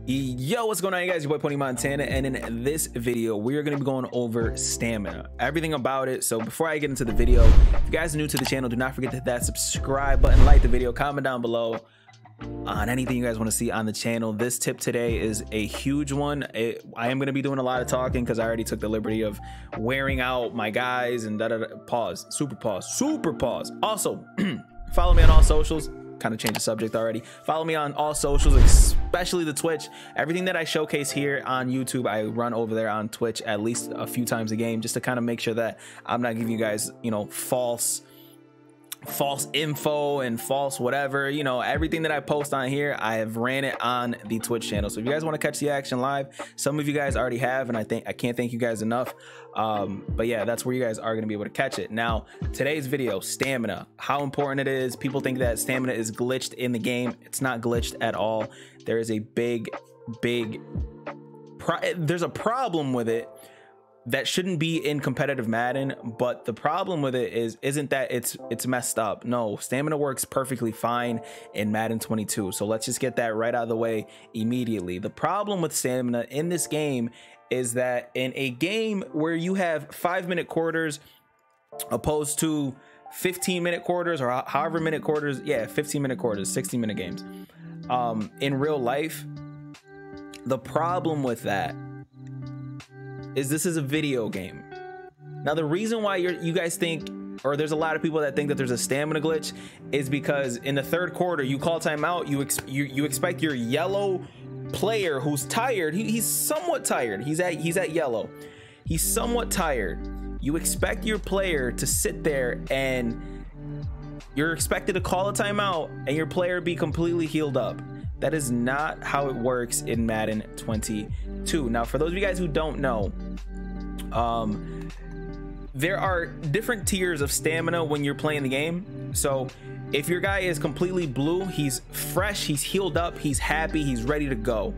Yo, what's going on, you guys? Your boy Pwny Montana, and in this video we are going to be going over stamina, everything about it. So before I get into the video, if you guys are new to the channel, do not forget to hit that subscribe button, like the video, comment down below on anything you guys want to see on the channel. This tip today is a huge one. I am going to be doing a lot of talking because I already took the liberty of wearing out my guys and pause, super pause. Also, follow me on all socials. Kind of changed the subject already. Follow me on all socials, especially the Twitch. Everything that I showcase here on YouTube, I run over there on Twitch at least a few times a game, just to kind of make sure that I'm not giving you guys, you know, false info and false whatever. You know, everything that I post on here, I have ran it on the Twitch channel. So if you guys want to catch the action live, some of you guys already have, and I can't thank you guys enough. But yeah, that's where you guys are going to be able to catch it. Now, today's video, stamina, how important it is. People think that stamina is glitched in the game. It's not glitched at all. There is a there's a problem with it that shouldn't be in competitive Madden, but the problem with it isn't that it's messed up. No, stamina works perfectly fine in Madden 22. So let's just get that right out of the way immediately. The problem with stamina in this game is that in a game where you have 5-minute quarters opposed to 15-minute quarters, or however minute quarters, yeah, 15-minute quarters, 60-minute games, in real life, the problem with that is this is a video game. Now, the reason why you guys think, or there's a lot of people that think that there's a stamina glitch, is because in the third quarter you call timeout, you expect your yellow player who's tired, he's somewhat tired, he's at yellow, he's somewhat tired. You expect your player to sit there, and you're expected to call a timeout and your player be completely healed up. That is not how it works in Madden 22. Now, for those of you guys who don't know, there are different tiers of stamina when you're playing the game. So if your guy is completely blue, he's fresh, he's healed up, he's happy, he's ready to go.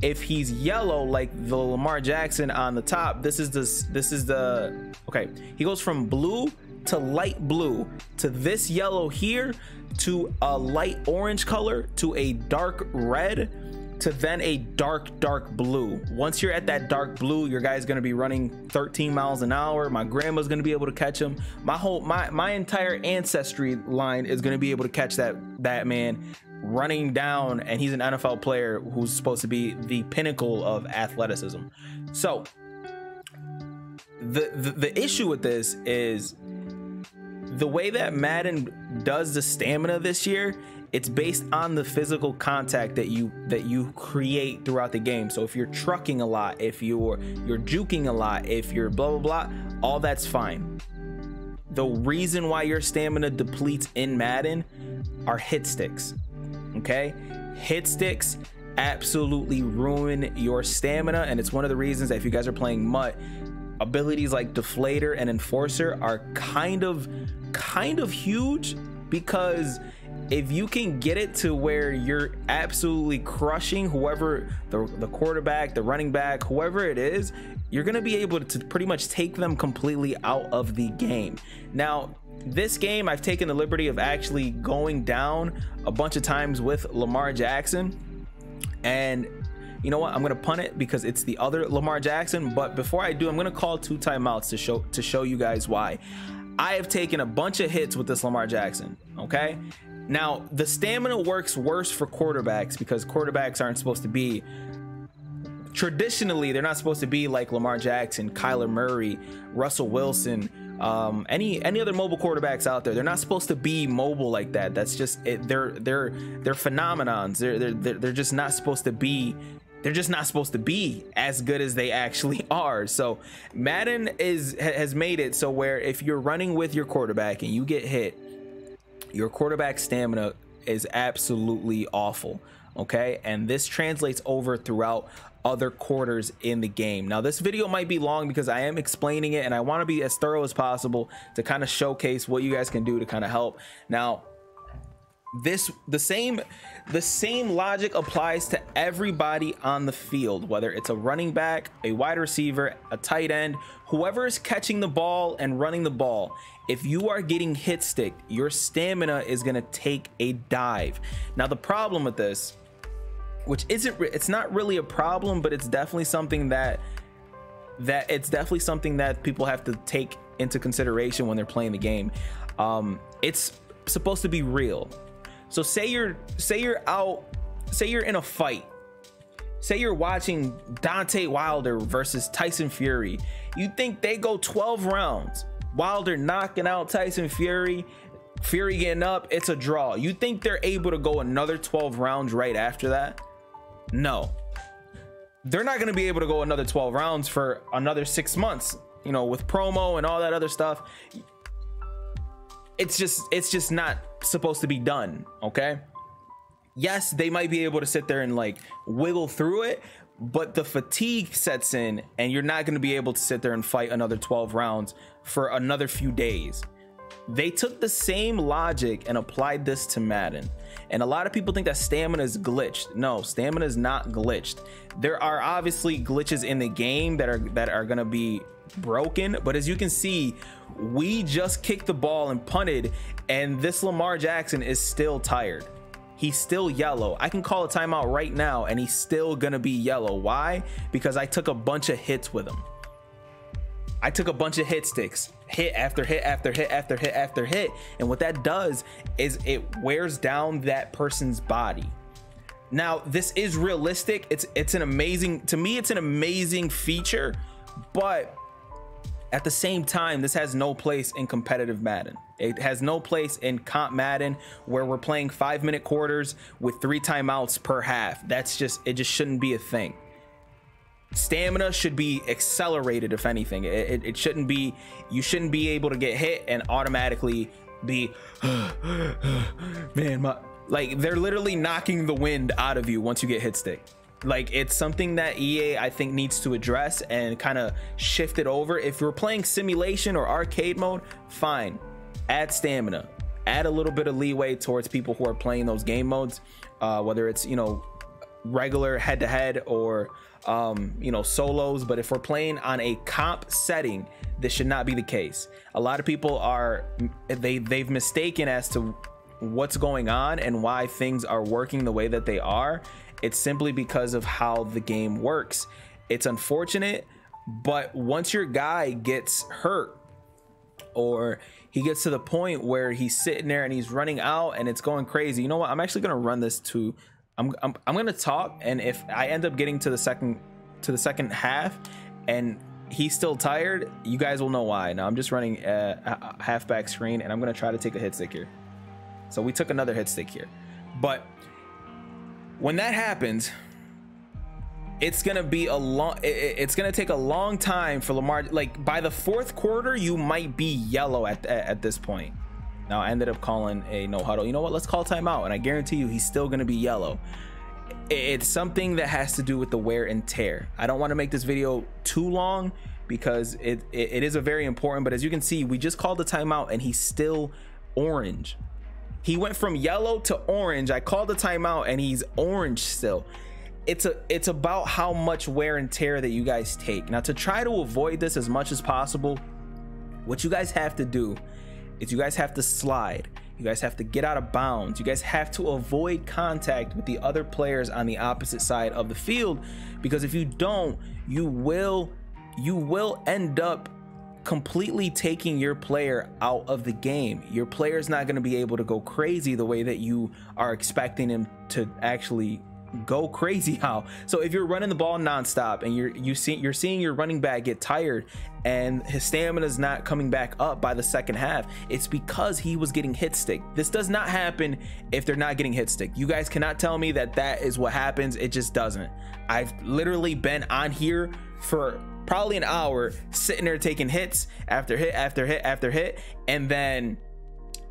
If he's yellow, like the Lamar Jackson on the top, this is the okay, he goes from blue to light blue to this yellow here to a light orange color to a dark red to then a dark blue. Once you're at that dark blue, your guy's going to be running 13 miles an hour. My grandma's going to be able to catch him. My entire ancestry line is going to be able to catch that man running down, and he's an NFL player who's supposed to be the pinnacle of athleticism. So the issue with this is the way that Madden does the stamina this year. It's based on the physical contact that you create throughout the game. So if you're trucking a lot, if you're juking a lot, if you're blah blah blah, all that's fine. The reason why your stamina depletes in Madden are hit sticks. Okay, hit sticks absolutely ruin your stamina, and it's one of the reasons that if you guys are playing MUT, abilities like Deflator and Enforcer are kind of huge, because if you can get it to where you're absolutely crushing whoever the quarterback, the running back, whoever it is, you're going to be able to pretty much take them completely out of the game. Now, this game, I've taken the liberty of actually going down a bunch of times with Lamar Jackson, and you know what, I'm gonna punt it because it's the other Lamar Jackson. But before I do, I'm gonna call 2 timeouts to show you guys why I have taken a bunch of hits with this Lamar Jackson. Okay, now the stamina works worse for quarterbacks because quarterbacks aren't supposed to be, traditionally they're not supposed to be like Lamar Jackson, Kyler Murray, Russell Wilson, any other mobile quarterbacks out there. They're not supposed to be mobile like that. That's just it. They're phenomenons. They're just not supposed to be. They're just not supposed to be as good as they actually are. So Madden has made it so where if you're running with your quarterback and you get hit, your quarterback stamina is absolutely awful. Okay, and this translates over throughout other quarters in the game. Now, this video might be long because I am explaining it, and I want to be as thorough as possible to kind of showcase what you guys can do to kind of help. Now, the same logic applies to everybody on the field, whether it's a running back, a wide receiver, a tight end, whoever is catching the ball and running the ball. If you are getting hit sticked, your stamina is going to take a dive. Now, the problem with this which it's not really a problem, but it's definitely something that people have to take into consideration when they're playing the game. It's supposed to be real. So say you're in a fight. Say you're watching Deontay Wilder versus Tyson Fury. You think they go 12 rounds, Wilder knocking out Tyson Fury, Fury getting up, it's a draw. You think they're able to go another 12 rounds right after that? No, they're not going to be able to go another 12 rounds for another 6 months, you know, with promo and all that other stuff. It's just not supposed to be done. Okay, yes, they might be able to sit there and like wiggle through it, but the fatigue sets in and you're not going to be able to sit there and fight another 12 rounds for another few days. They took the same logic and applied this to Madden. And a lot of people think that stamina is glitched. No, stamina is not glitched. There are obviously glitches in the game that are going to be broken, but as you can see, we just kicked the ball and punted, and this Lamar Jackson is still tired. He's still yellow. I can call a timeout right now and he's still gonna be yellow. Why? Because I took a bunch of hits with him. I took a bunch of hit sticks, hit after hit after hit after hit after hit, and what that does is it wears down that person's body. Now, this is realistic. It's an amazing, to me, it's an amazing feature, but at the same time, this has no place in competitive Madden. It has no place in comp Madden where we're playing 5-minute quarters with 3 timeouts per half. It just shouldn't be a thing. Stamina should be accelerated, if anything. It shouldn't be, you shouldn't be able to get hit and automatically be, man, like they're literally knocking the wind out of you once you get hit stick. Like, it's something that EA, I think, needs to address and kind of shift it over. If you're playing simulation or arcade mode, fine, add stamina, add a little bit of leeway towards people who are playing those game modes, whether it's, you know, regular head-to-head or you know, solos. But if we're playing on a comp setting, this should not be the case. A lot of people are, they've mistaken as to what's going on and why things are working the way that they are. It's simply because of how the game works. It's unfortunate, but once your guy gets hurt or he gets to the point where he's sitting there and he's running out and it's going crazy, you know what, I'm actually going to run this to, I'm going to talk, and if I end up getting to the second half and he's still tired, you guys will know why. Now I'm just running a halfback screen and I'm going to try to take a hit stick here. So we took another hit stick here, but when that happens, it's gonna be it's gonna take a long time for Lamar. Like, by the 4th quarter, you might be yellow at this point. Now I ended up calling a no huddle. You know what? Let's call timeout, and I guarantee you he's still gonna be yellow. It's something that has to do with the wear and tear. I don't want to make this video too long because it is a very important. But as you can see, we just called the timeout, and he's still orange. He went from yellow to orange. I called the timeout and he's orange still. It's about how much wear and tear that you guys take. Now, to try to avoid this as much as possible, what you guys have to do is you guys have to slide. You guys have to get out of bounds. You guys have to avoid contact with the other players on the opposite side of the field, because if you don't, you will end up completely taking your player out of the game. Your player's not going to be able to go crazy the way that you are expecting him to actually go crazy. How? So if you're running the ball nonstop and you're seeing your running back get tired and his stamina is not coming back up by the second half, it's because he was getting hit stick. This does not happen if they're not getting hit stick. You guys cannot tell me that that is what happens. It just doesn't. I've literally been on here for probably an hour sitting there taking hits after hit after hit after hit, and then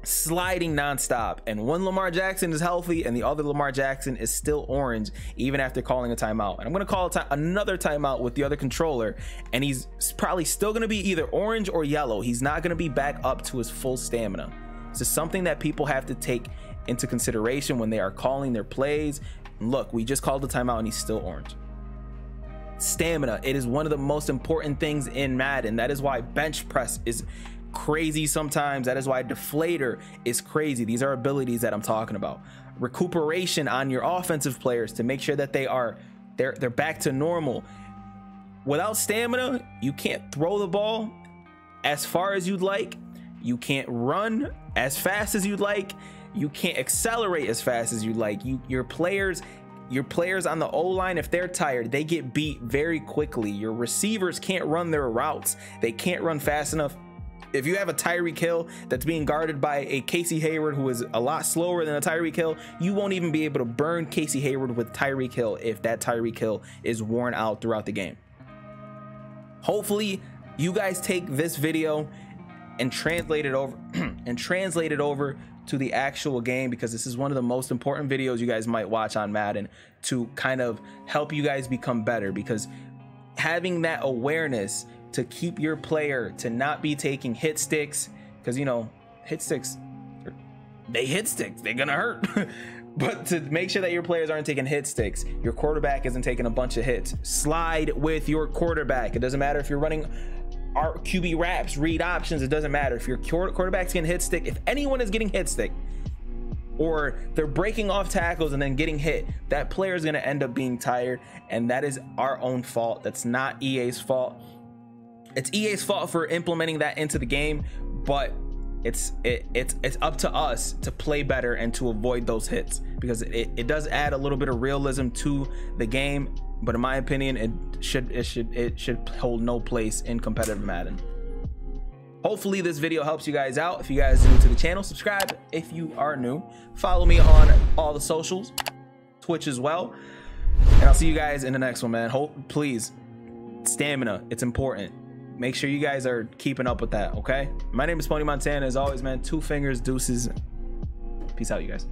sliding nonstop. And one Lamar Jackson is healthy and the other Lamar Jackson is still orange even after calling a timeout. And I'm going to call another timeout with the other controller, and he's probably still going to be either orange or yellow. He's not going to be back up to his full stamina. This is something that people have to take into consideration when they are calling their plays. Look, we just called the timeout and he's still orange. Stamina, it is one of the most important things in Madden. That is why bench press is crazy sometimes. That is why deflator is crazy. These are abilities that I'm talking about. Recuperation on your offensive players to make sure that they're back to normal. Without stamina, you can't throw the ball as far as you'd like. You can't run as fast as you'd like. You can't accelerate as fast as you'd like. Your players on the O-line, if they're tired, they get beat very quickly. Your receivers can't run their routes. They can't run fast enough. If you have a Tyreek Hill that's being guarded by a Casey Hayward who is a lot slower than a Tyreek Hill, you won't even be able to burn Casey Hayward with Tyreek Hill if that Tyreek Hill is worn out throughout the game. Hopefully you guys take this video and translate it over to the actual game, because this is one of the most important videos you guys might watch on Madden to kind of help you guys become better, because having that awareness to keep your player to not be taking hit sticks, because you know hit sticks, they're gonna hurt. But to make sure that your players aren't taking hit sticks, your quarterback isn't taking a bunch of hits. Slide with your quarterback. It doesn't matter if you're running our QB wraps, read options, it doesn't matter. If your quarterback's getting hit stick, if anyone is getting hit stick or they're breaking off tackles and then getting hit, that player is going to end up being tired, and that is our own fault. That's not EA's fault. It's EA's fault for implementing that into the game, but it's up to us to play better and to avoid those hits, because it does add a little bit of realism to the game. But in my opinion, it should hold no place in competitive Madden. Hopefully this video helps you guys out. If you guys are new to the channel, subscribe if you are new. Follow me on all the socials, Twitch as well. And I'll see you guys in the next one, man. Please, stamina, it's important. Make sure you guys are keeping up with that, okay? My name is Pwny Montana. As always, man, 2 fingers, deuces. Peace out, you guys.